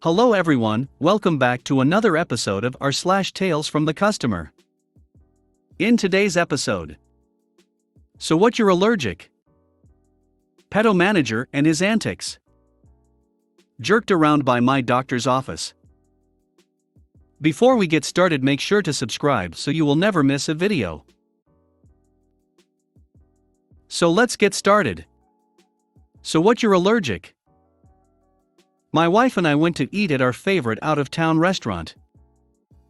Hello everyone, welcome back to another episode of r/slash Tales from the Customer. In today's episode, so what, you're allergic? Pedo manager and his antics. Jerked around by my doctor's office. Before we get started, make sure to subscribe so you will never miss a video. So let's get started. So what, you're allergic? My wife and I went to eat at our favorite out-of-town restaurant.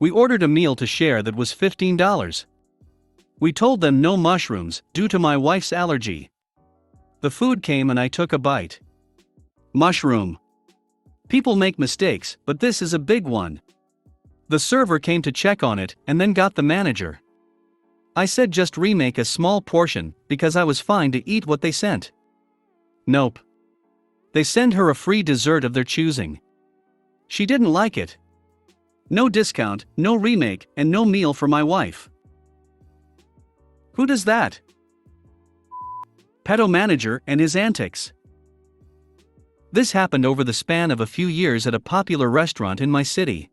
We ordered a meal to share that was $15. We told them no mushrooms, due to my wife's allergy. The food came and I took a bite. Mushroom. People make mistakes, but this is a big one. The server came to check on it and then got the manager. I said just remake a small portion, because I was fine to eat what they sent. Nope. They send her a free dessert of their choosing. She didn't like it. No discount, no remake, and no meal for my wife. Who does that? Pedo manager and his antics. This happened over the span of a few years at a popular restaurant in my city.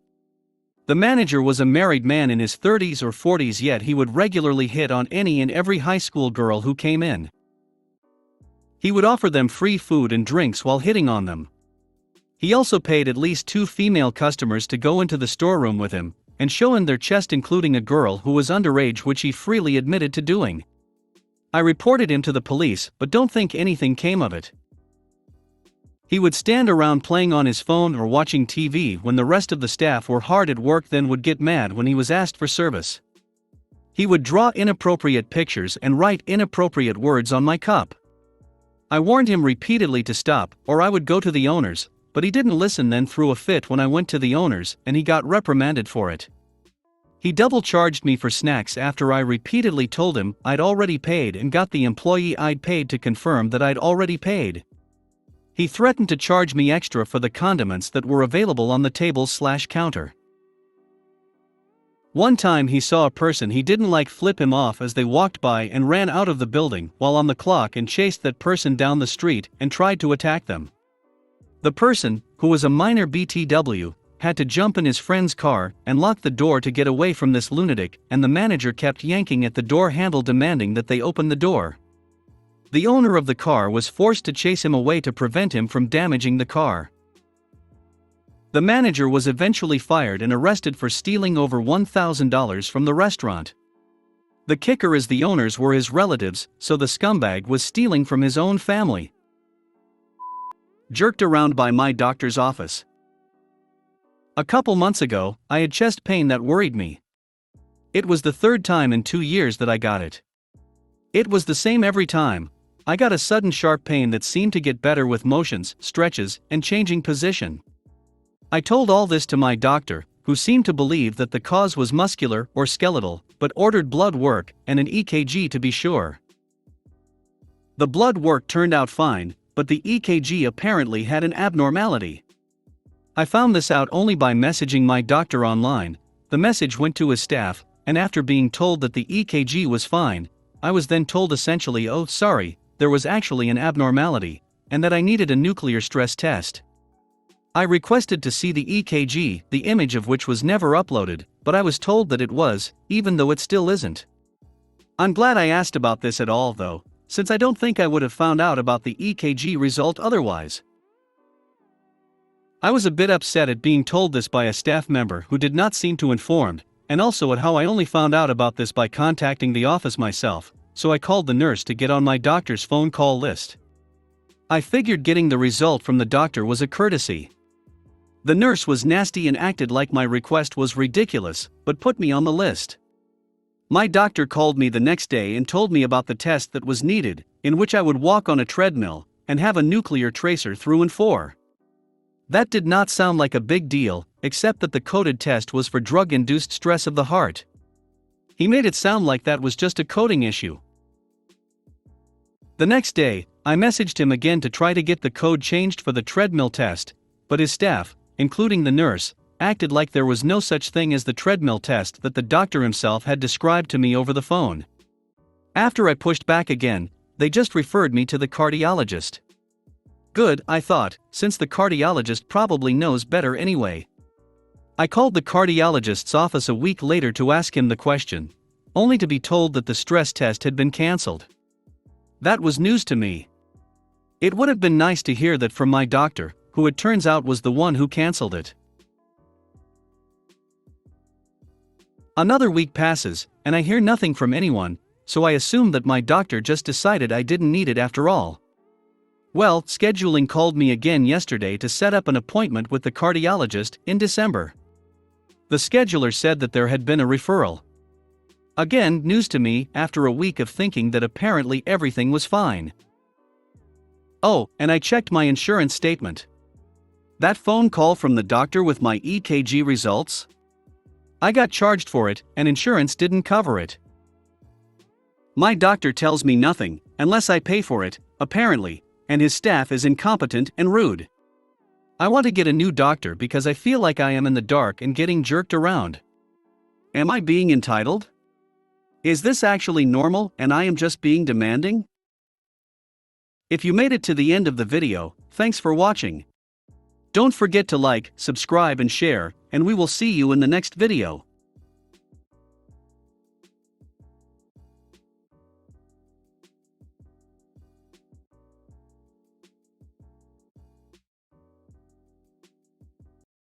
The manager was a married man in his 30s or 40s, yet he would regularly hit on any and every high school girl who came in. He would offer them free food and drinks while hitting on them. He also paid at least 2 female customers to go into the storeroom with him and show him their chest, including a girl who was underage, which he freely admitted to doing. I reported him to the police, but don't think anything came of it. He would stand around playing on his phone or watching TV when the rest of the staff were hard at work, then would get mad when he was asked for service. He would draw inappropriate pictures and write inappropriate words on my cup. I warned him repeatedly to stop, or I would go to the owners, but he didn't listen, then threw a fit when I went to the owners, and he got reprimanded for it. He double charged me for snacks after I repeatedly told him I'd already paid and got the employee I'd paid to confirm that I'd already paid. He threatened to charge me extra for the condiments that were available on the table/counter. One time he saw a person he didn't like flip him off as they walked by and ran out of the building while on the clock and chased that person down the street and tried to attack them. The person, who was a minor BTW, had to jump in his friend's car and lock the door to get away from this lunatic, and the manager kept yanking at the door handle demanding that they open the door. The owner of the car was forced to chase him away to prevent him from damaging the car. The manager was eventually fired and arrested for stealing over $1,000 from the restaurant. The kicker is the owners were his relatives, so the scumbag was stealing from his own family. Jerked around by my doctor's office. A couple months ago, I had chest pain that worried me. It was the 3rd time in 2 years that I got it. It was the same every time. I got a sudden sharp pain that seemed to get better with motions, stretches, and changing position. I told all this to my doctor, who seemed to believe that the cause was muscular or skeletal, but ordered blood work and an EKG to be sure. The blood work turned out fine, but the EKG apparently had an abnormality. I found this out only by messaging my doctor online. The message went to his staff, and after being told that the EKG was fine, I was then told essentially, oh sorry, there was actually an abnormality, and that I needed a nuclear stress test. I requested to see the EKG, the image of which was never uploaded, but I was told that it was, even though it still isn't. I'm glad I asked about this at all though, since I don't think I would have found out about the EKG result otherwise. I was a bit upset at being told this by a staff member who did not seem too informed, and also at how I only found out about this by contacting the office myself, so I called the nurse to get on my doctor's phone call list. I figured getting the result from the doctor was a courtesy. The nurse was nasty and acted like my request was ridiculous, but put me on the list. My doctor called me the next day and told me about the test that was needed, in which I would walk on a treadmill and have a nuclear tracer through and for. That did not sound like a big deal, except that the coded test was for drug-induced stress of the heart. He made it sound like that was just a coding issue. The next day, I messaged him again to try to get the code changed for the treadmill test, but his staff, including the nurse, acted like there was no such thing as the treadmill test that the doctor himself had described to me over the phone. After I pushed back again, they just referred me to the cardiologist. Good, I thought, since the cardiologist probably knows better anyway. I called the cardiologist's office a week later to ask him the question, only to be told that the stress test had been cancelled. That was news to me. It would have been nice to hear that from my doctor, who it turns out was the one who cancelled it. Another week passes, and I hear nothing from anyone, so I assume that my doctor just decided I didn't need it after all. Well, scheduling called me again yesterday to set up an appointment with the cardiologist in December. The scheduler said that there had been a referral. Again, news to me after a week of thinking that apparently everything was fine. Oh, and I checked my insurance statement. That phone call from the doctor with my EKG results? I got charged for it, and insurance didn't cover it. My doctor tells me nothing, unless I pay for it, apparently, and his staff is incompetent and rude. I want to get a new doctor because I feel like I am in the dark and getting jerked around. Am I being entitled? Is this actually normal and I am just being demanding? If you made it to the end of the video, thanks for watching. Don't forget to like, subscribe and share, and we will see you in the next video.